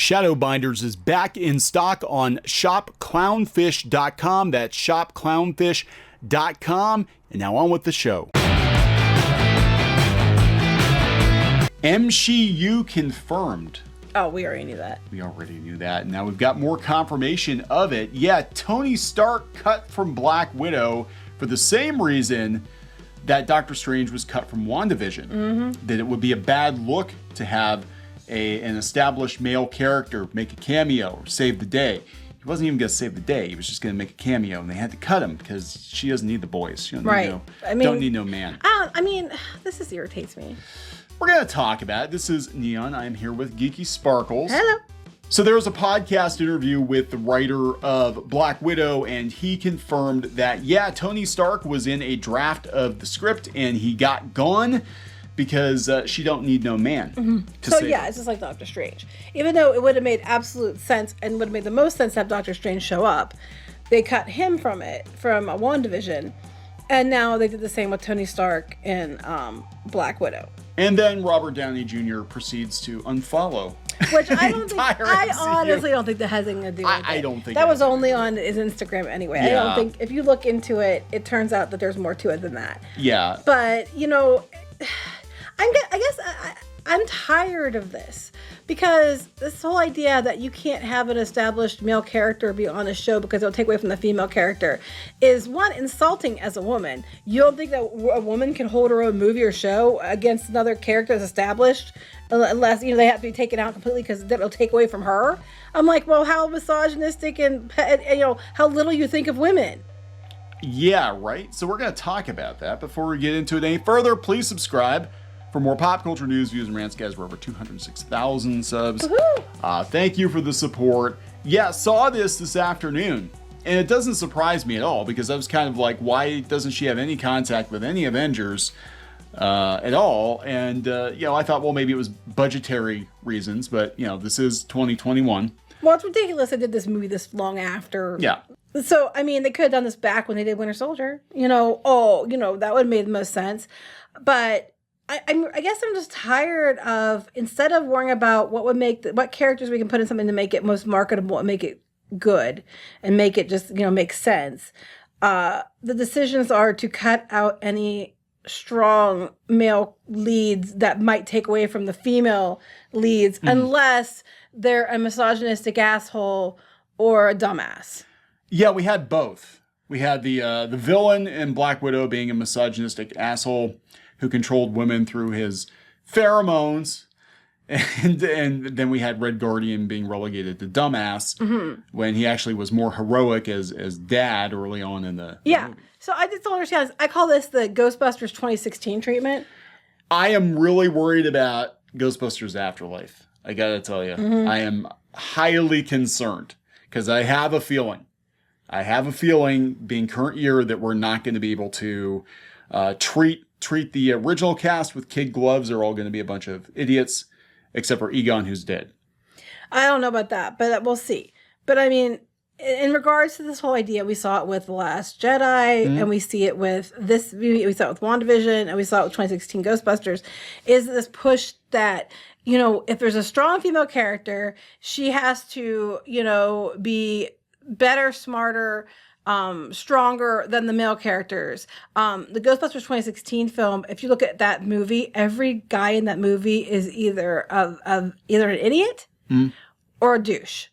Shadowbinders is back in stock on shopclownfish.com. That's shopclownfish.com. And now on with the show. MCU confirmed. Oh, we already knew that. We already knew that. Now we've got more confirmation of it. Yeah, Tony Stark cut from Black Widow for the same reason that Doctor Strange was cut from WandaVision. Mm-hmm. That it would be a bad look to have an established male character make a cameo or save the day. He wasn't even going to save the day. He was just going to make a cameo, and they had to cut him because she doesn't need the boys. She don't need no man. This irritates me. We're going to talk about it. This is Neon. I am here with Geeky Sparkles. Hello. So there was a podcast interview with the writer of Black Widow, and he confirmed that, yeah, Tony Stark was in a draft of the script, and he got gone because she don't need no man. Mm-hmm. It's just like Doctor Strange. Even though it would have made absolute sense and would have made the most sense to have Doctor Strange show up, they cut him from WandaVision, and now they did the same with Tony Stark in Black Widow. And then Robert Downey Jr. proceeds to unfollow. Which I don't think. I honestly don't think that has anything to do with it. I don't think that was only on his Instagram anyway. Yeah. I don't think if you look into it, it turns out that there's more to it than that. Yeah. But I'm tired of this because this whole idea that you can't have an established male character be on a show because it'll take away from the female character is one, insulting as a woman. You don't think that a woman can hold her own movie or show against another character that's established unless they have to be taken out completely because that'll take away from her? I'm like, well, how misogynistic and how little you think of women. Yeah, right. So we're going to talk about that. Before we get into it any further, please subscribe for more pop culture news, views, and rants. Guys, we're over 206,000 subs. Thank you for the support. Yeah, saw this afternoon. And it doesn't surprise me at all because I was kind of like, why doesn't she have any contact with any Avengers at all? And, I thought, well, maybe it was budgetary reasons. But, this is 2021. Well, it's ridiculous they did this movie this long after. Yeah. So, they could have done this back when they did Winter Soldier. That would have made the most sense. But I guess I'm just tired of, instead of worrying about what characters we can put in something to make it most marketable and make it good and make it just, make sense. The decisions are to cut out any strong male leads that might take away from the female leads unless they're a misogynistic asshole or a dumbass. Yeah, we had both. We had the villain in Black Widow being a misogynistic asshole who controlled women through his pheromones. And then we had Red Guardian being relegated to dumbass when he actually was more heroic as dad early on in the movie. So I just don't understand. I call this the Ghostbusters 2016 treatment. I am really worried about Ghostbusters Afterlife. I gotta tell you. I am highly concerned because I have a feeling being current year that we're not going to be able to treat the original cast with kid gloves. They're all going to be a bunch of idiots, except for Egon, who's dead. I don't know about that, but we'll see. But in regards to this whole idea, we saw it with The Last Jedi, and we see it with this movie, we saw it with WandaVision, and we saw it with 2016 Ghostbusters, is this push that, if there's a strong female character, she has to, be better, smarter, stronger than the male characters. The Ghostbusters 2016 film, if you look at that movie, every guy in that movie is either an idiot or a douche.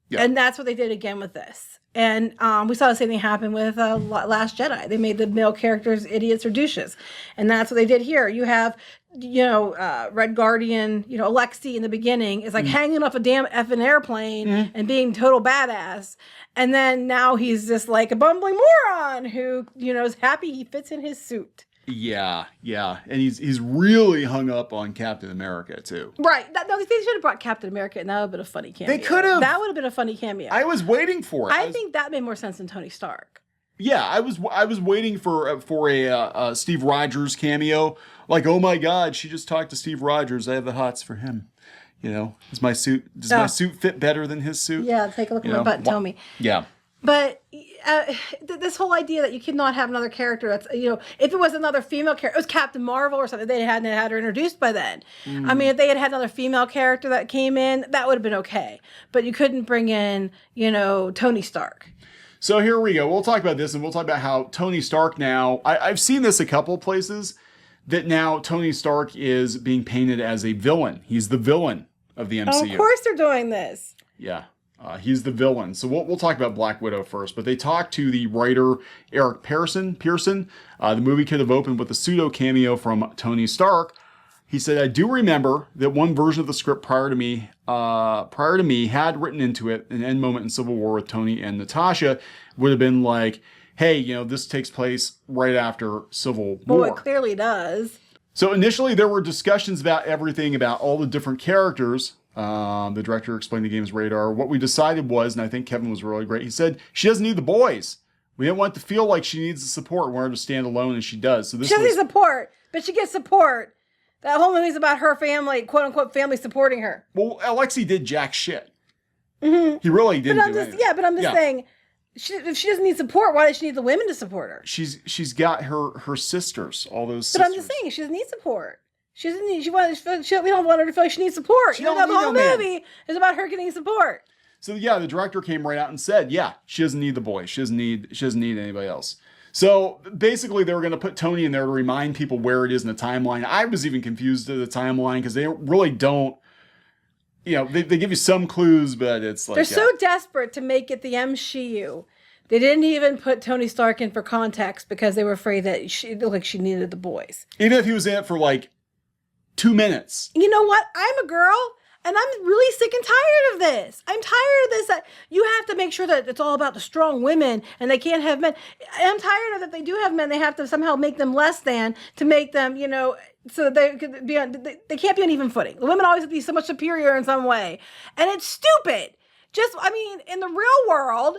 Yeah. And that's what they did again with this. And we saw the same thing happen with Last Jedi. They made the male characters idiots or douches. And that's what they did here. You have, Red Guardian, Alexi in the beginning is like hanging off a damn effing airplane and being total badass. And then now he's just like a bumbling moron who, is happy he fits in his suit. Yeah. And he's really hung up on Captain America, too. Right. They should have brought Captain America, and that would have been a funny cameo. They could have. That would have been a funny cameo. I was waiting for it. I think that made more sense than Tony Stark. Yeah, I was waiting for a Steve Rogers cameo. Like, oh my God, she just talked to Steve Rogers. I have the hots for him. Does my suit fit better than his suit? Yeah, take a look at my butt and tell me. Yeah. But this whole idea that you cannot have another character that's, if it was another female character, it was Captain Marvel or something, they hadn't had her introduced by then. I mean, if they had another female character that came in, that would have been okay. But you couldn't bring in, Tony Stark. So here we go. We'll talk about this, and we'll talk about how Tony Stark now, I've seen this a couple places, that now Tony Stark is being painted as a villain. He's the villain of the MCU. Oh, of course they're doing this. Yeah. He's the villain. So we'll talk about Black Widow first. But they talked to the writer Eric Pearson. The movie could have opened with a pseudo cameo from Tony Stark. He said, I do remember that one version of the script prior to me had written into it an end moment in Civil War with Tony and Natasha. Would have been like, hey, this takes place right after Civil War. Well, it clearly does. So initially there were discussions about everything, about all the different characters. The director explained the game's radar. What we decided was, and I think Kevin was really great, he said, she doesn't need the boys. We didn't want it to feel like she needs the support. We want her to stand alone, and she does. So she doesn't need support, but she gets support. That whole movie's about her family, quote unquote, family supporting her. Well, Alexei did jack shit. Mm-hmm. He really didn't do anything. Yeah, but I'm just saying, if she doesn't need support, why does she need the women to support her? She's got her sisters, all those sisters. But I'm just saying, she doesn't need support. She doesn't need. We don't want her to feel like she needs support. The whole movie is about her getting support. So yeah, the director came right out and said, yeah, she doesn't need the boys. She doesn't need anybody else. So basically, they were going to put Tony in there to remind people where it is in the timeline. I was even confused at the timeline because they really don't. They give you some clues, but it's like they're so desperate to make it the MCU. They didn't even put Tony Stark in for context because they were afraid that she looked like she needed the boys. Even if he was in it for like 2 minutes. You know what? I'm a girl, and I'm really sick and tired of this. I'm tired of this. You have to make sure that it's all about the strong women, and they can't have men. I'm tired of that. They do have men. They have to somehow make them less than to make them, so they could be on. They can't be on even footing. The women always have to be so much superior in some way, and it's stupid. In the real world.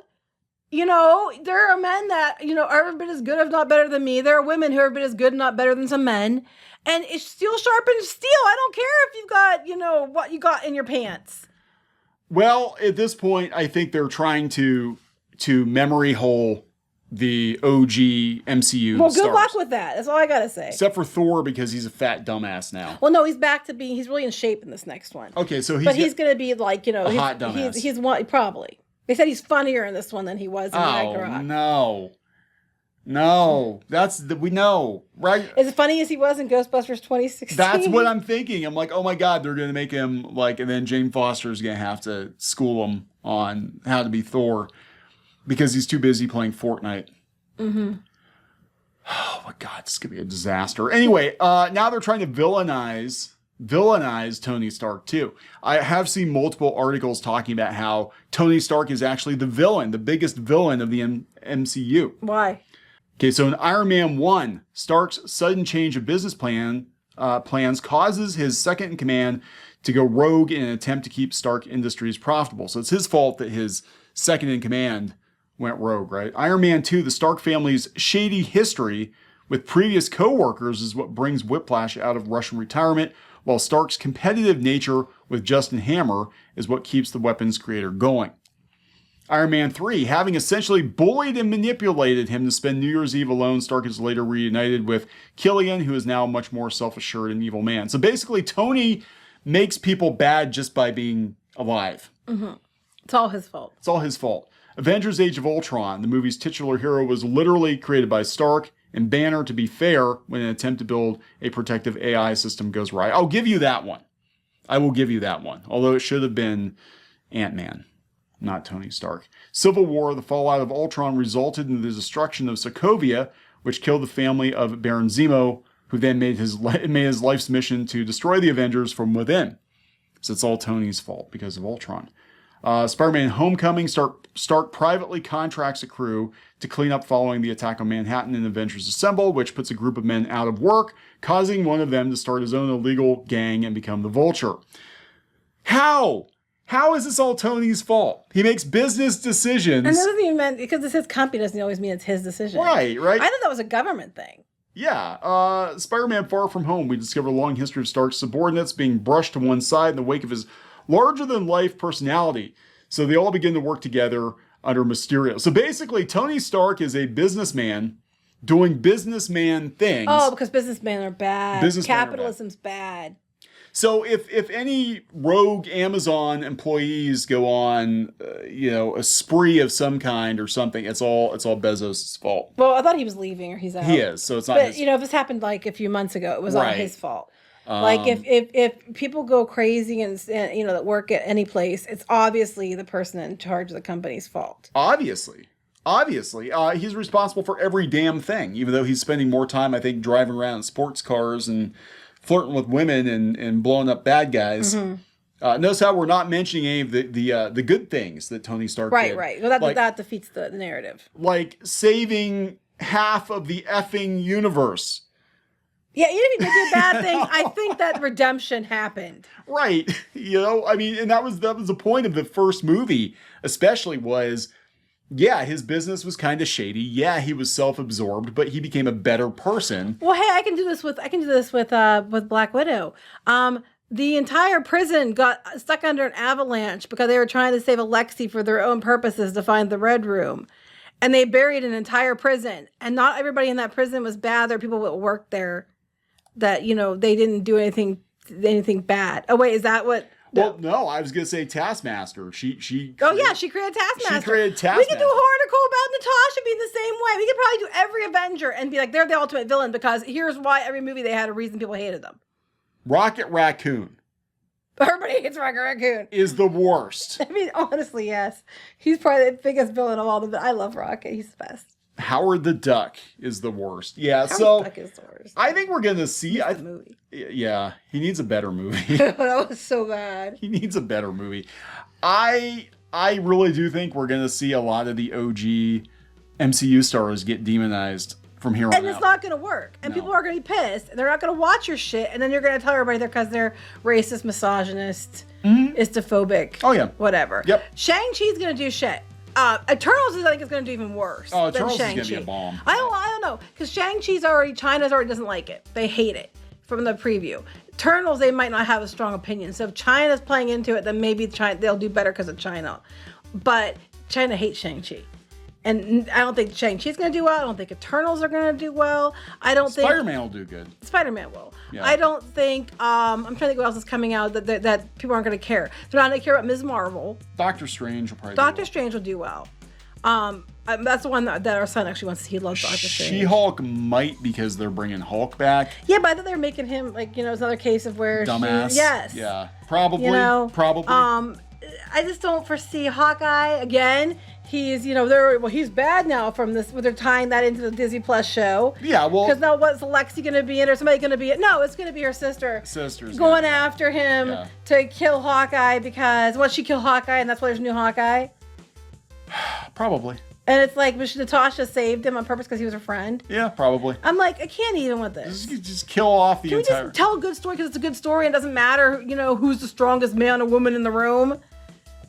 There are men that, are every bit as good, if not better than me. There are women who are every bit as good, not better than some men. And it's steel sharpens steel. I don't care if you've got, what you got in your pants. Well, at this point, I think they're trying to memory hole the OG MCU Well, good stars. luck with that. That's all I got to say. Except for Thor, because he's a fat dumbass now. Well, no, he's back to being, he's really in shape in this next one. Okay, so he's going to be like, a hot dumbass. He's one, probably. They said he's funnier in this one than he was in Ragnarok. No, we know, right? As funny as he was in Ghostbusters 2016. That's what I'm thinking. I'm like, oh my God, they're going to make him like, and then Jane Foster's going to have to school him on how to be Thor because he's too busy playing Fortnite. Mm-hmm. Oh my God, this could be a disaster. Anyway, now they're trying to villainize Tony Stark too. I have seen multiple articles talking about how Tony Stark is actually the villain, the biggest villain of the MCU. Why? Okay, so in Iron Man 1, Stark's sudden change of business plans causes his second in command to go rogue in an attempt to keep Stark Industries profitable. So it's his fault that his second in command went rogue, right? Iron Man 2, the Stark family's shady history with previous co-workers is what brings Whiplash out of Russian retirement, while Stark's competitive nature with Justin Hammer is what keeps the weapons creator going. Iron Man 3, having essentially bullied and manipulated him to spend New Year's Eve alone, Stark is later reunited with Killian, who is now a much more self-assured and evil man. So basically, Tony makes people bad just by being alive. Mm-hmm. It's all his fault. It's all his fault. Avengers Age of Ultron, the movie's titular hero, was literally created by Stark and Banner, to be fair, when an attempt to build a protective AI system goes awry. I'll give you that one. I will give you that one. Although it should have been Ant-Man, not Tony Stark. Civil War, the fallout of Ultron resulted in the destruction of Sokovia, which killed the family of Baron Zemo, who then made his life's mission to destroy the Avengers from within. So it's all Tony's fault because of Ultron. Spider-Man Homecoming, Stark privately contracts a crew to clean up following the attack on Manhattan in Avengers Assemble, which puts a group of men out of work, causing one of them to start his own illegal gang and become the Vulture. How? How is this all Tony's fault? He makes business decisions. And that doesn't even mean, because it's his company doesn't always mean it's his decision. Right. I thought that was a government thing. Yeah. Spider-Man Far From Home, we discover a long history of Stark's subordinates being brushed to one side in the wake of his larger-than-life personality. So they all begin to work together under Mysterio. So basically, Tony Stark is a businessman doing businessman things. Oh, because businessmen are bad. Capitalism's bad. So if any rogue Amazon employees go on, a spree of some kind or something, it's all Bezos' fault. Well, I thought he was leaving or he's out. He is, so it's not. But his... if this happened like a few months ago, it was all his fault. Like if people go crazy and that work at any place, it's obviously the person in charge of the company's fault. Obviously, he's responsible for every damn thing. Even though he's spending more time, I think, driving around in sports cars and flirting with women and blowing up bad guys. Mm-hmm. Notice how we're not mentioning any of the good things that Tony Stark did. Right. Well, that defeats the narrative. Like saving half of the effing universe. Yeah, even if he did a bad thing, I think that redemption happened. Right. And that was the point of the first movie, especially was, yeah, his business was kind of shady. Yeah, he was self-absorbed, but he became a better person. Well, hey, I can do this with Black Widow. The entire prison got stuck under an avalanche because they were trying to save Alexei for their own purposes to find the Red Room. And they buried an entire prison. And not everybody in that prison was bad. There were people that worked there that, they didn't do anything bad. Oh, wait, is that what... Well, no, I was going to say Taskmaster. She created Taskmaster. She created Taskmaster. We could do an article about Natasha being the same way. We could probably do every Avenger and be like, they're the ultimate villain because here's why every movie they had a reason people hated them. Rocket Raccoon. Everybody hates Rocket Raccoon. Is the worst. I mean, honestly, yes. He's probably the biggest villain of all of them. I love Rocket. He's the best. Howard the Duck is the worst. Yeah, Howard the Duck is the worst. I think we're going to see... the movie. Yeah, he needs a better movie. That was so bad. He needs a better movie. I really do think we're going to see a lot of the OG MCU stars get demonized from here on out. And it's not going to work. And people are going to be pissed. They're not going to watch your shit. And then you're going to tell everybody they're because they're racist, misogynist, istophobic. Oh, yeah. Whatever. Yep. Shang-Chi's going to do shit. Eternals I think is going to do even worse. Oh, Eternals than Shang-Chi. is going to be a bomb. I don't know. Because China's already doesn't like it. They hate it from the preview. Eternals, they might not have a strong opinion. So if China's playing into it, then maybe they'll do better because of China. But China hates Shang-Chi. And I don't think Shang-Chi's going to do well. I don't think Eternals are going to do well. I don't think... Spider-Man will do good. Spider-Man will. Yeah. I don't think... I'm trying to think what else is coming out that people aren't going to care. They're not going to care about Ms. Marvel. Doctor Strange will probably Doctor Strange will do well. That's the one that our son actually wants to see. He loves Doctor Strange. She-Hulk might because they're bringing Hulk back. Yeah, but I thought they were making him it's another case of where dumbass. Yes. Yeah. Probably. Probably. I just don't foresee Hawkeye again. He's he's bad now from this. They're tying that into the Disney Plus show. Yeah, well, because now what's Alexi going to be in, or somebody going to be in? No, it's going to be her sister. Sister's going after him to kill Hawkeye because she killed Hawkeye, and that's why there's a new Hawkeye. Probably. And it's like, Natasha saved him on purpose because he was her friend. Yeah, probably. I'm like, I can't even with this. Just kill off the entire... Can we just tell a good story because it's a good story and it doesn't matter, who's the strongest man or woman in the room?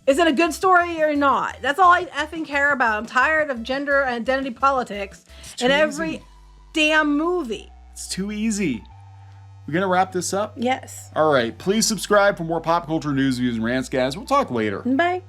Is it a good story or not? That's all I effing care about. I'm tired of gender and identity politics in every damn movie. It's too easy. We're going to wrap this up? Yes. All right. Please subscribe for more pop culture news, views, and rants, guys. We'll talk later. Bye.